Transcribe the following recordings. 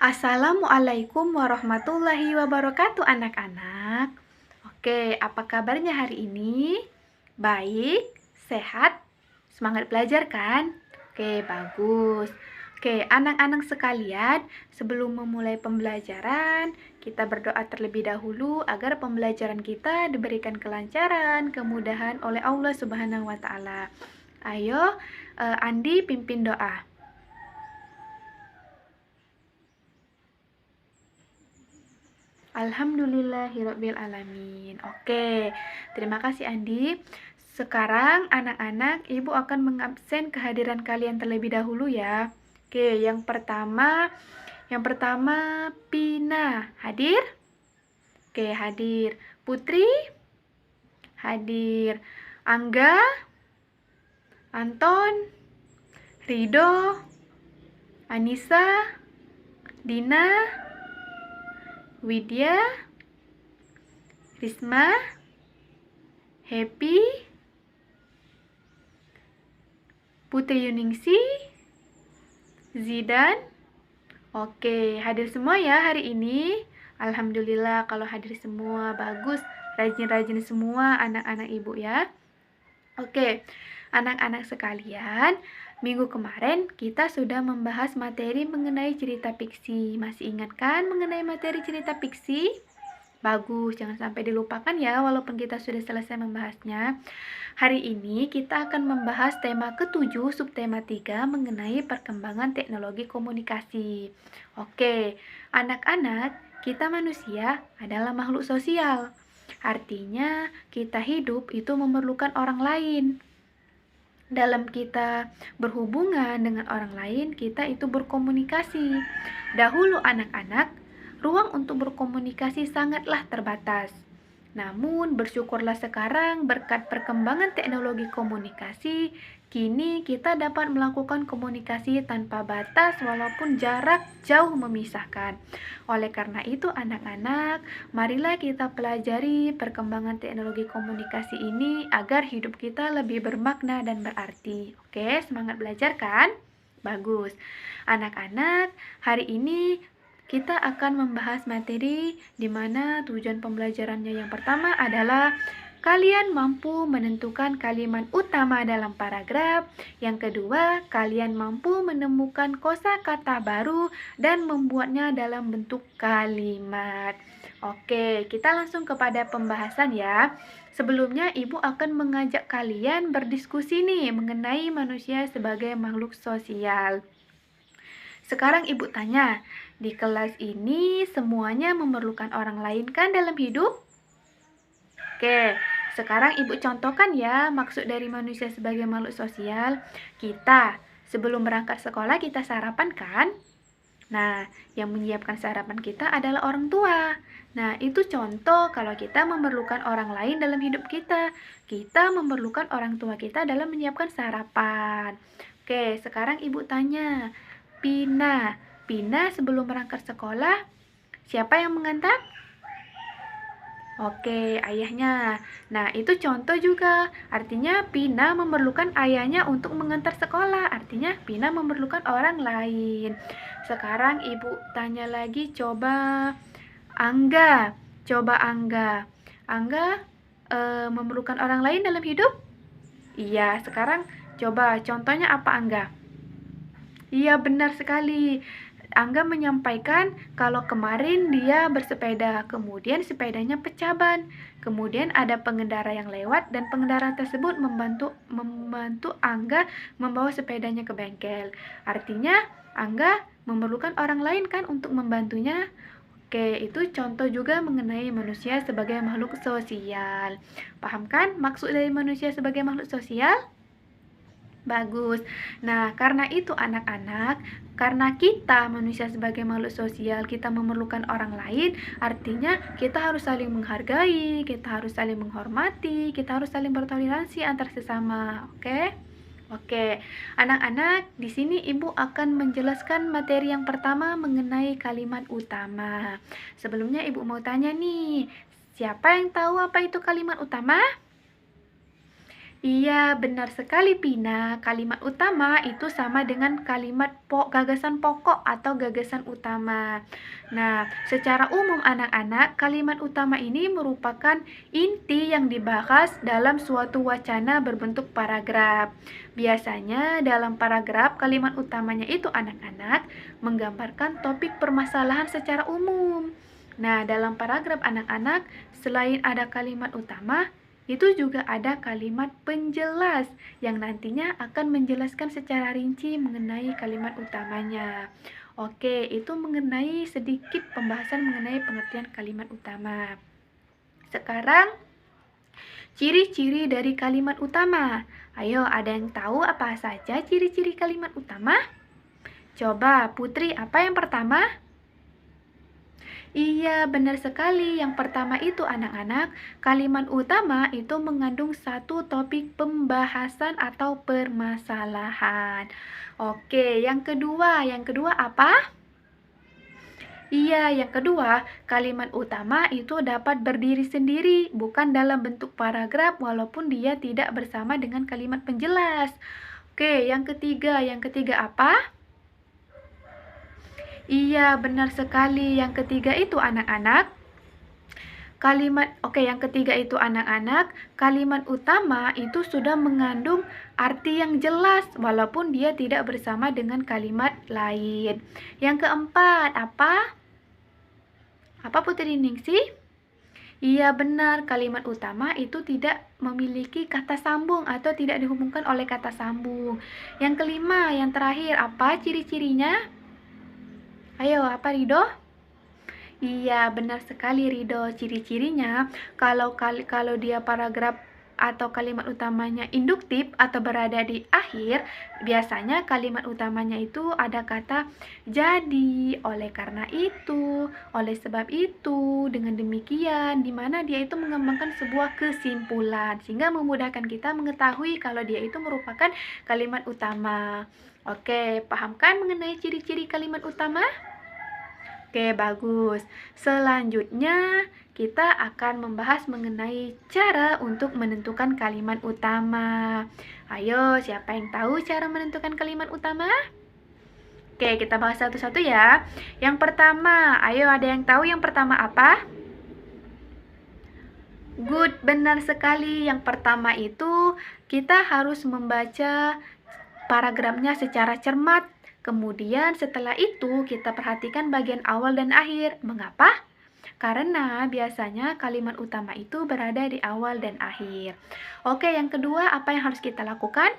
Assalamualaikum warahmatullahi wabarakatuh anak-anak. Oke, apa kabarnya hari ini? Baik, sehat, semangat belajar kan? Oke, bagus. Oke, anak-anak sekalian, sebelum memulai pembelajaran, kita berdoa terlebih dahulu agar pembelajaran kita diberikan kelancaran, kemudahan oleh Allah Subhanahu wa Ta'ala. Ayo, Andi pimpin doa. Alhamdulillahirabbil alamin. Oke, terima kasih Andi. Sekarang anak-anak, Ibu akan mengabsen kehadiran kalian terlebih dahulu ya. Oke, yang pertama Pina. Hadir? Oke, hadir. Putri? Hadir. Angga? Anton? Rido? Anissa? Dina? Widya, Risma, Happy, Putri Yuningsi, Zidan. Oke, hadir semua ya hari ini. Alhamdulillah kalau hadir semua, bagus. Rajin-rajin semua anak-anak Ibu ya. Oke, anak-anak sekalian, minggu kemarin kita sudah membahas materi mengenai cerita fiksi. Masih ingat kan mengenai materi cerita fiksi? Bagus, jangan sampai dilupakan ya walaupun kita sudah selesai membahasnya. Hari ini kita akan membahas tema ke-7 subtema 3 mengenai perkembangan teknologi komunikasi. Oke, anak-anak, kita manusia adalah makhluk sosial. Artinya kita hidup itu memerlukan orang lain. Dalam kita berhubungan dengan orang lain, kita itu berkomunikasi. Dahulu anak-anak, ruang untuk berkomunikasi sangatlah terbatas. Namun bersyukurlah sekarang berkat perkembangan teknologi komunikasi, kini kita dapat melakukan komunikasi tanpa batas walaupun jarak jauh memisahkan. Oleh karena itu anak-anak, marilah kita pelajari perkembangan teknologi komunikasi ini agar hidup kita lebih bermakna dan berarti. Oke, semangat belajar kan? Bagus. Anak-anak, hari ini kita akan membahas materi di mana tujuan pembelajarannya yang pertama adalah kalian mampu menentukan kalimat utama dalam paragraf. Yang kedua, kalian mampu menemukan kosakata baru dan membuatnya dalam bentuk kalimat. Oke, kita langsung kepada pembahasan ya. Sebelumnya, Ibu akan mengajak kalian berdiskusi nih mengenai manusia sebagai makhluk sosial. Sekarang Ibu tanya, di kelas ini semuanya memerlukan orang lain kan dalam hidup? Oke, sekarang Ibu contohkan ya maksud dari manusia sebagai makhluk sosial. Kita sebelum berangkat sekolah kita sarapan kan? Nah, yang menyiapkan sarapan kita adalah orang tua. Nah, itu contoh kalau kita memerlukan orang lain dalam hidup kita. Kita memerlukan orang tua kita dalam menyiapkan sarapan. Oke, sekarang Ibu tanya, Pina sebelum berangkat sekolah, siapa yang mengantar? Oke, ayahnya. Nah, itu contoh juga. Artinya Pina memerlukan ayahnya untuk mengantar sekolah. Artinya Pina memerlukan orang lain. Sekarang Ibu tanya lagi, coba Angga. Angga memerlukan orang lain dalam hidup? Iya, sekarang coba contohnya apa Angga? Iya, benar sekali. Angga menyampaikan kalau kemarin dia bersepeda, kemudian sepedanya pecah ban. Kemudian ada pengendara yang lewat dan pengendara tersebut membantu Angga membawa sepedanya ke bengkel. Artinya Angga memerlukan orang lain kan untuk membantunya. Oke, itu contoh juga mengenai manusia sebagai makhluk sosial. Paham kan maksud dari manusia sebagai makhluk sosial? Bagus. Nah, karena itu anak-anak, karena kita manusia sebagai makhluk sosial, kita memerlukan orang lain, artinya kita harus saling menghargai, kita harus saling menghormati, kita harus saling bertoleransi antar sesama. Oke? Oke, anak-anak, di sini Ibu akan menjelaskan materi yang pertama mengenai kalimat utama. Sebelumnya Ibu mau tanya nih, siapa yang tahu apa itu kalimat utama? Iya, benar sekali Pina. Kalimat utama itu sama dengan kalimat gagasan pokok atau gagasan utama. Nah, secara umum anak-anak, kalimat utama ini merupakan inti yang dibahas dalam suatu wacana berbentuk paragraf. Biasanya dalam paragraf, kalimat utamanya itu anak-anak menggambarkan topik permasalahan secara umum. Nah, dalam paragraf anak-anak, selain ada kalimat utama, itu juga ada kalimat penjelas yang nantinya akan menjelaskan secara rinci mengenai kalimat utamanya. Oke, itu mengenai sedikit pembahasan mengenai pengertian kalimat utama. Sekarang, ciri-ciri dari kalimat utama. Ayo, ada yang tahu apa saja ciri-ciri kalimat utama? Coba, Putri, apa yang pertama? Iya, benar sekali. Yang pertama itu anak-anak, kalimat utama itu mengandung satu topik pembahasan atau permasalahan. Oke, yang kedua apa? Iya, yang kedua, kalimat utama itu dapat berdiri sendiri, bukan dalam bentuk paragraf walaupun dia tidak bersama dengan kalimat penjelas. Oke, yang ketiga apa? Iya, benar sekali. Yang ketiga itu anak-anak. Kalimat utama itu sudah mengandung arti yang jelas walaupun dia tidak bersama dengan kalimat lain. Yang keempat, apa? Apa Putri Ningsi? Iya benar, kalimat utama itu tidak memiliki kata sambung atau tidak dihubungkan oleh kata sambung. Yang kelima, yang terakhir, apa ciri-cirinya? Ayo, apa Rido? Iya, benar sekali Rido. Ciri-cirinya kalau dia paragraf atau kalimat utamanya induktif atau berada di akhir, biasanya kalimat utamanya itu ada kata jadi, oleh karena itu, oleh sebab itu, dengan demikian, di mana dia itu mengembangkan sebuah kesimpulan sehingga memudahkan kita mengetahui kalau dia itu merupakan kalimat utama. Oke, pahamkan mengenai ciri-ciri kalimat utama? Oke, bagus. Selanjutnya, kita akan membahas mengenai cara untuk menentukan kalimat utama. Ayo, siapa yang tahu cara menentukan kalimat utama? Oke, kita bahas satu-satu ya. Yang pertama, ayo ada yang tahu yang pertama apa? Good, benar sekali. Yang pertama itu, kita harus membaca paragrafnya secara cermat. Kemudian setelah itu kita perhatikan bagian awal dan akhir. Mengapa? Karena biasanya kalimat utama itu berada di awal dan akhir. Oke, yang kedua apa yang harus kita lakukan?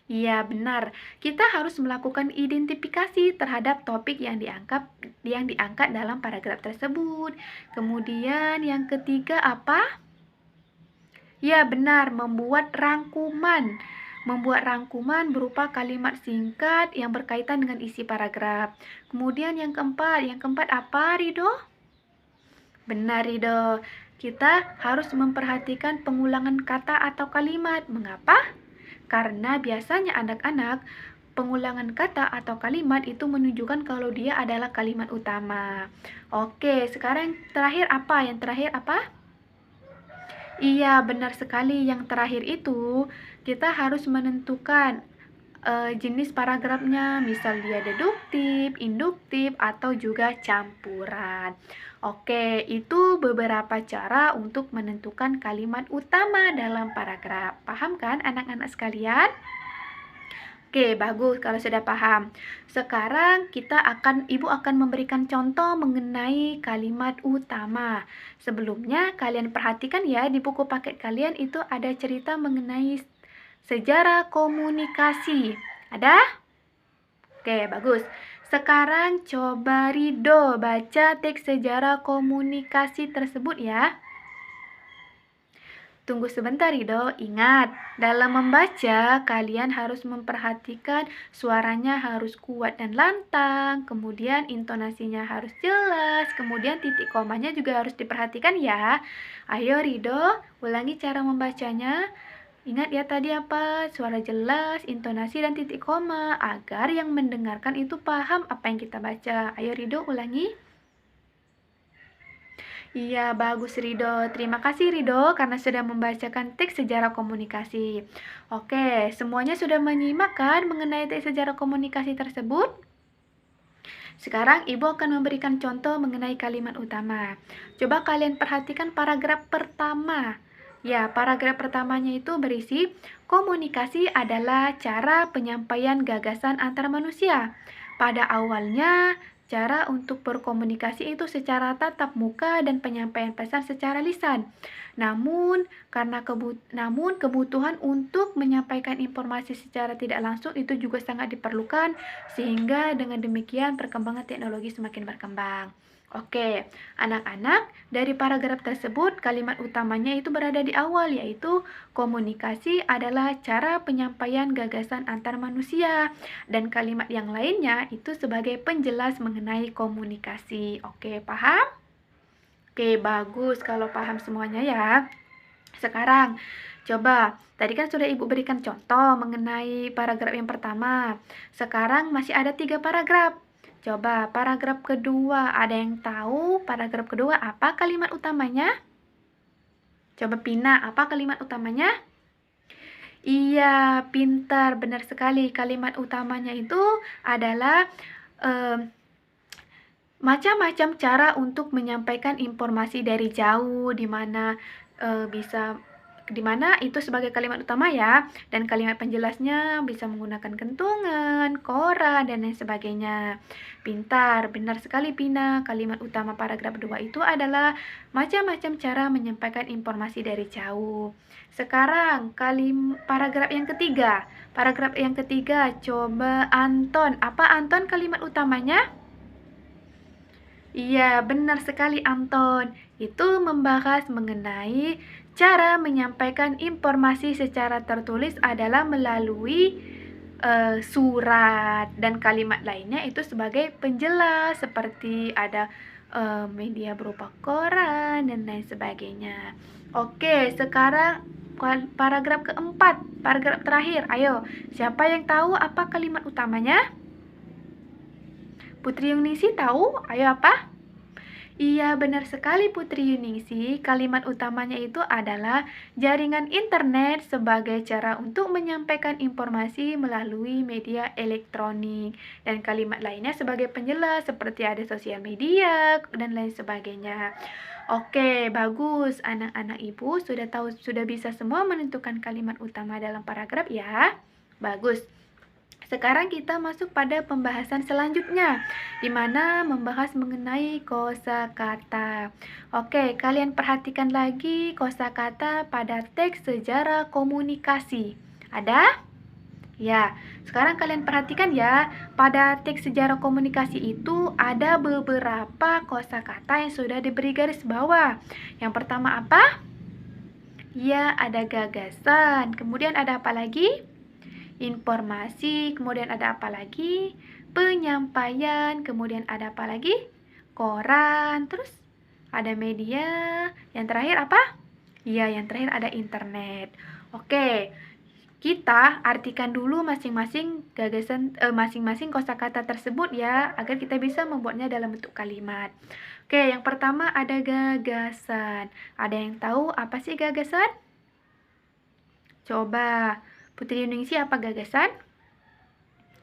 Iya, benar. Kita harus melakukan identifikasi terhadap topik yang diangkat dalam paragraf tersebut. Kemudian yang ketiga apa? Ya, benar, membuat rangkuman. Membuat rangkuman berupa kalimat singkat yang berkaitan dengan isi paragraf. Kemudian yang keempat apa Rido? Benar Rido, kita harus memperhatikan pengulangan kata atau kalimat. Mengapa? Karena biasanya anak-anak pengulangan kata atau kalimat itu menunjukkan kalau dia adalah kalimat utama. Oke, sekarang Yang terakhir apa? Iya, benar sekali. Yang terakhir itu, kita harus menentukan jenis paragrafnya, misal dia deduktif, induktif, atau juga campuran. Oke, itu beberapa cara untuk menentukan kalimat utama dalam paragraf. Paham kan anak-anak sekalian? Oke, bagus kalau sudah paham. Sekarang Ibu akan memberikan contoh mengenai kalimat utama. Sebelumnya kalian perhatikan ya, di buku paket kalian itu ada cerita mengenai sejarah komunikasi. Ada? Oke, bagus. Sekarang coba Rido baca teks sejarah komunikasi tersebut ya. Tunggu sebentar Rido, ingat, dalam membaca kalian harus memperhatikan suaranya harus kuat dan lantang, kemudian intonasinya harus jelas, kemudian titik komanya juga harus diperhatikan ya. Ayo Rido, ulangi cara membacanya. Ingat ya tadi apa? Suara jelas, intonasi, dan titik koma. Agar yang mendengarkan itu paham apa yang kita baca. Ayo Rido ulangi. Iya, bagus Rido. Terima kasih Rido karena sudah membacakan teks sejarah komunikasi. Oke, semuanya sudah menyimak kan mengenai teks sejarah komunikasi tersebut? Sekarang Ibu akan memberikan contoh mengenai kalimat utama. Coba kalian perhatikan paragraf pertama. Ya, paragraf pertamanya itu berisi, komunikasi adalah cara penyampaian gagasan antar manusia. Pada awalnya, cara untuk berkomunikasi itu secara tatap muka dan penyampaian pesan secara lisan. Namun kebutuhan untuk menyampaikan informasi secara tidak langsung itu juga sangat diperlukan, sehingga dengan demikian perkembangan teknologi semakin berkembang. Oke, anak-anak, dari paragraf tersebut kalimat utamanya itu berada di awal, yaitu komunikasi adalah cara penyampaian gagasan antar manusia, dan kalimat yang lainnya itu sebagai penjelas mengenai komunikasi. Oke, paham? Oke, bagus kalau paham semuanya ya. Sekarang, coba, tadi kan sudah Ibu berikan contoh mengenai paragraf yang pertama. Sekarang masih ada 3 paragraf. Coba, paragraf kedua, ada yang tahu paragraf kedua apa kalimat utamanya? Coba Pina, apa kalimat utamanya? Iya, pintar, benar sekali. Kalimat utamanya itu adalah macam-macam cara untuk menyampaikan informasi dari jauh, di mana itu sebagai kalimat utama ya, dan kalimat penjelasnya bisa menggunakan kentungan, koran, dan lain sebagainya. Pintar, benar sekali Pina. Kalimat utama paragraf 2 itu adalah macam-macam cara menyampaikan informasi dari jauh. Sekarang paragraf yang ketiga. Paragraf yang ketiga, coba Anton. Apa Anton kalimat utamanya? Iya, benar sekali Anton. Itu membahas mengenai cara menyampaikan informasi secara tertulis adalah melalui surat, dan kalimat lainnya itu sebagai penjelas seperti ada media berupa koran dan lain sebagainya. Oke, sekarang paragraf keempat, paragraf terakhir. Ayo, siapa yang tahu apa kalimat utamanya? Putri Yunisi tahu? Ayo apa? Iya, benar sekali Putri Yuningsi. Kalimat utamanya itu adalah jaringan internet sebagai cara untuk menyampaikan informasi melalui media elektronik. Dan kalimat lainnya sebagai penjelas seperti ada sosial media dan lain sebagainya. Oke, bagus. Anak-anak Ibu sudah bisa semua menentukan kalimat utama dalam paragraf ya. Bagus. Sekarang kita masuk pada pembahasan selanjutnya, di mana membahas mengenai kosakata. Oke, kalian perhatikan lagi kosakata pada teks sejarah komunikasi. Ada? Ya, sekarang kalian perhatikan ya, pada teks sejarah komunikasi itu ada beberapa kosakata yang sudah diberi garis bawah. Yang pertama apa? Ya, ada gagasan. Kemudian ada apa lagi? Informasi, kemudian ada apa lagi? Penyampaian, kemudian ada apa lagi? Koran, terus ada media. Yang terakhir apa? Iya, yang terakhir ada internet. Oke, kita artikan dulu masing-masing masing-masing kosakata tersebut ya, agar kita bisa membuatnya dalam bentuk kalimat. Oke, yang pertama ada gagasan. Ada yang tahu apa sih gagasan? Coba Putri Yuningsi, apa gagasan?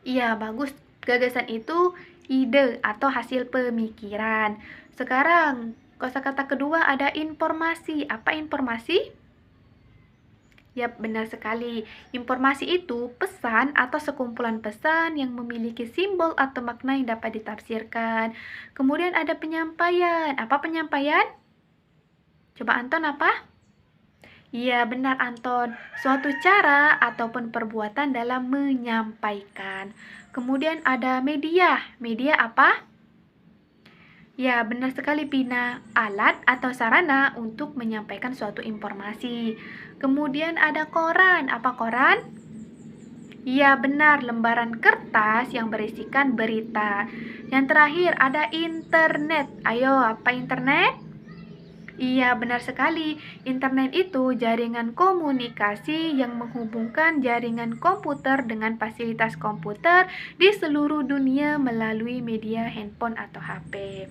Iya, bagus. Gagasan itu ide atau hasil pemikiran. Sekarang, kosakata kedua ada informasi. Apa informasi? Yap, benar sekali. Informasi itu pesan atau sekumpulan pesan yang memiliki simbol atau makna yang dapat ditafsirkan. Kemudian ada penyampaian. Apa penyampaian? Coba Anton, apa? Iya, benar Anton. Suatu cara ataupun perbuatan dalam menyampaikan. Kemudian ada media. Media apa? Ya, benar sekali Pina. Alat atau sarana untuk menyampaikan suatu informasi. Kemudian ada koran. Apa koran? Iya, benar. Lembaran kertas yang berisikan berita. Yang terakhir ada internet. Ayo, apa internet? Iya, benar sekali. Internet itu jaringan komunikasi yang menghubungkan jaringan komputer dengan fasilitas komputer di seluruh dunia melalui media handphone atau HP.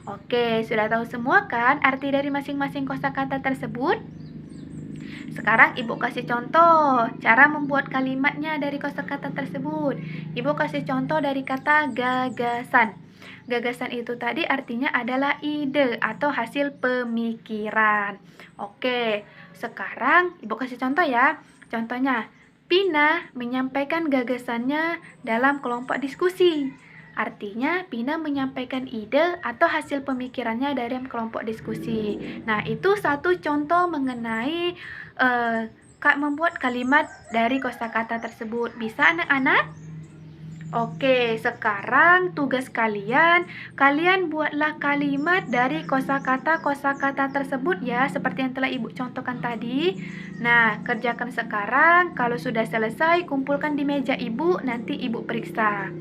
Oke, sudah tahu semua kan arti dari masing-masing kosakata tersebut? Sekarang Ibu kasih contoh cara membuat kalimatnya dari kosakata tersebut. Ibu kasih contoh dari kata gagasan. Gagasan itu tadi artinya adalah ide atau hasil pemikiran. Oke, sekarang Ibu kasih contoh ya. Contohnya, Pina menyampaikan gagasannya dalam kelompok diskusi. Artinya, Pina menyampaikan ide atau hasil pemikirannya dalam kelompok diskusi. Nah, itu satu contoh mengenai membuat kalimat dari kosakata tersebut. Bisa anak-anak? Oke, sekarang tugas kalian buatlah kalimat dari kosakata tersebut ya, seperti yang telah Ibu contohkan tadi. Nah, kerjakan sekarang. Kalau sudah selesai, kumpulkan di meja Ibu, nanti Ibu periksa.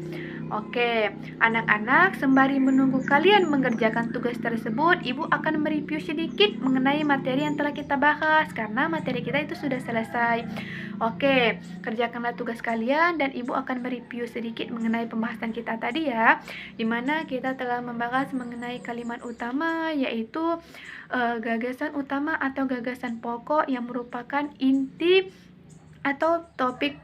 Oke, anak-anak, sembari menunggu kalian mengerjakan tugas tersebut, Ibu akan mereview sedikit mengenai materi yang telah kita bahas, karena materi kita itu sudah selesai. Oke, kerjakanlah tugas kalian dan Ibu akan mereview sedikit mengenai pembahasan kita tadi ya, dimana kita telah membahas mengenai kalimat utama, yaitu gagasan utama atau gagasan pokok yang merupakan inti atau topik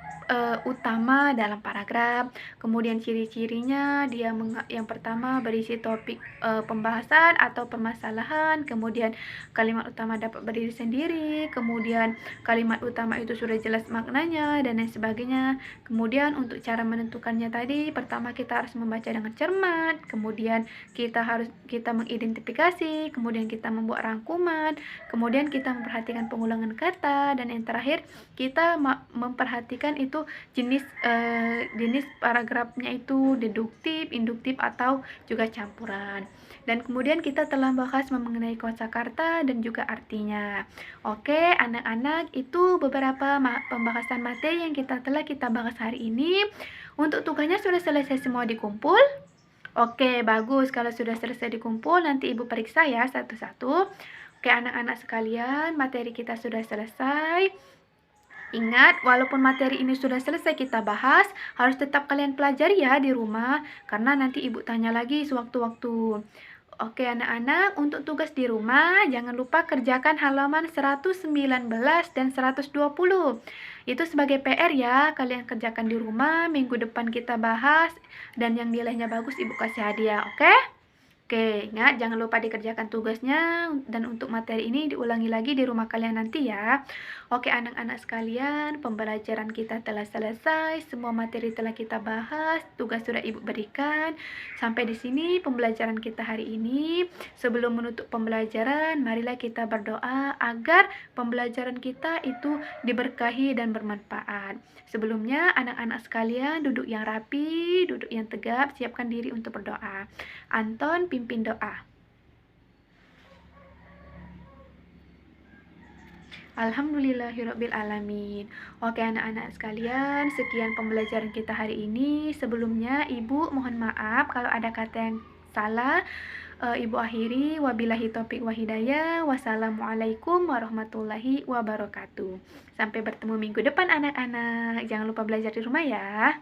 utama dalam paragraf. Kemudian ciri-cirinya dia yang pertama berisi topik pembahasan atau permasalahan, kemudian kalimat utama dapat berdiri sendiri, kemudian kalimat utama itu sudah jelas maknanya dan lain sebagainya. Kemudian untuk cara menentukannya tadi, pertama kita harus membaca dengan cermat, kemudian kita mengidentifikasi, kemudian kita membuat rangkuman, kemudian kita memperhatikan pengulangan kata, dan yang terakhir kita memperhatikan itu jenis paragrafnya itu deduktif, induktif atau juga campuran. Dan kemudian kita telah bahas mengenai kosakata dan juga artinya. Oke, anak-anak, itu beberapa pembahasan materi yang telah kita bahas hari ini. Untuk tugasnya sudah selesai semua dikumpul? Oke, bagus. Kalau sudah selesai dikumpul, nanti Ibu periksa ya satu-satu. Oke, anak-anak sekalian, materi kita sudah selesai. Ingat, walaupun materi ini sudah selesai kita bahas, harus tetap kalian pelajari ya di rumah, karena nanti Ibu tanya lagi sewaktu-waktu. Oke anak-anak, untuk tugas di rumah, jangan lupa kerjakan halaman 119 dan 120. Itu sebagai PR ya, kalian kerjakan di rumah, minggu depan kita bahas, dan yang nilainya bagus Ibu kasih hadiah, oke? Oke, ingat jangan lupa dikerjakan tugasnya dan untuk materi ini diulangi lagi di rumah kalian nanti ya. Oke anak-anak sekalian, pembelajaran kita telah selesai, semua materi telah kita bahas, tugas sudah Ibu berikan. Sampai di sini pembelajaran kita hari ini. Sebelum menutup pembelajaran, marilah kita berdoa agar pembelajaran kita itu diberkahi dan bermanfaat. Sebelumnya anak-anak sekalian duduk yang rapi, duduk yang tegap, siapkan diri untuk berdoa. Anton pimpin doa. Alhamdulillahirabbil alamin. Oke anak-anak sekalian, sekian pembelajaran kita hari ini. Sebelumnya Ibu mohon maaf kalau ada kata yang salah. Ibu akhiri, wabillahi taufiq wa hidayah. Wassalamualaikum warahmatullahi wabarakatuh. Sampai bertemu minggu depan anak-anak. Jangan lupa belajar di rumah ya.